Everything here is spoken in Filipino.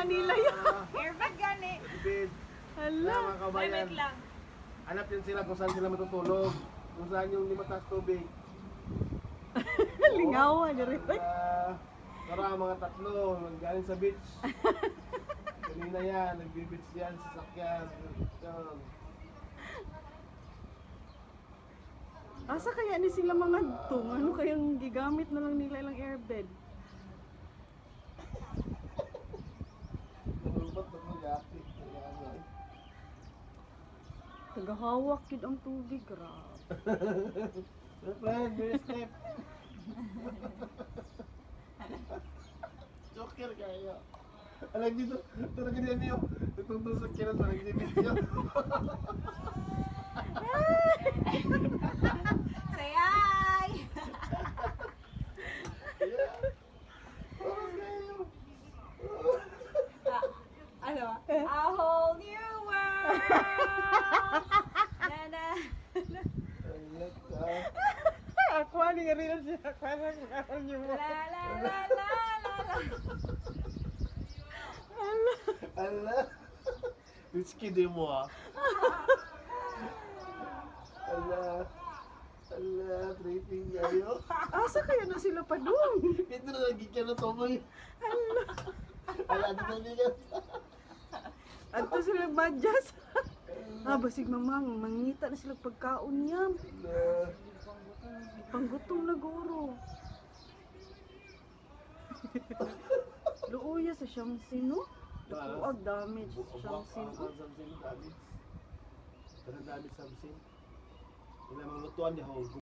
na nila yun. Airbag gani. Bid. Hala. Mga kabayan. Wait lang. Hanap yun sila kung saan sila matutulog. Kung saan yung di mataas tubig. Lingawan niya rin. Tara mga tatlo, galing sa beach. Kanina yan, nagbe-beach yan sa sakyan. Yan. Asa kaya ni sila mga tong? Ano kayang gigamit na lang nila ilang airbed? Nagulbat na mo yaki. Tagahawak yun ang tubig, grabe. Friend, may step. Joker kayo. Alam dito, talaga niya niyo. Itong sa kiran na nag-video. Sayay! Oras kayo. Ano? A whole new world! Na. Alat ka. Ako ano yung real siya. Parang ano mo. La la la la la la. Ala. Risky din mo ah. Ala. Ala, tripping kayo. Asa kaya na sila pa doon? Ito na nagigyan na tomoy. Ala, dito niya. At to sila badjas. Basig mamang, mangita na sila pagkaon niya. Ala. Panggutom na guro. Luuya sa Shamsin, no? Lukuag damage sa Shamsin. Samsin damage. Damage samsin. Wala mga lutuan niya.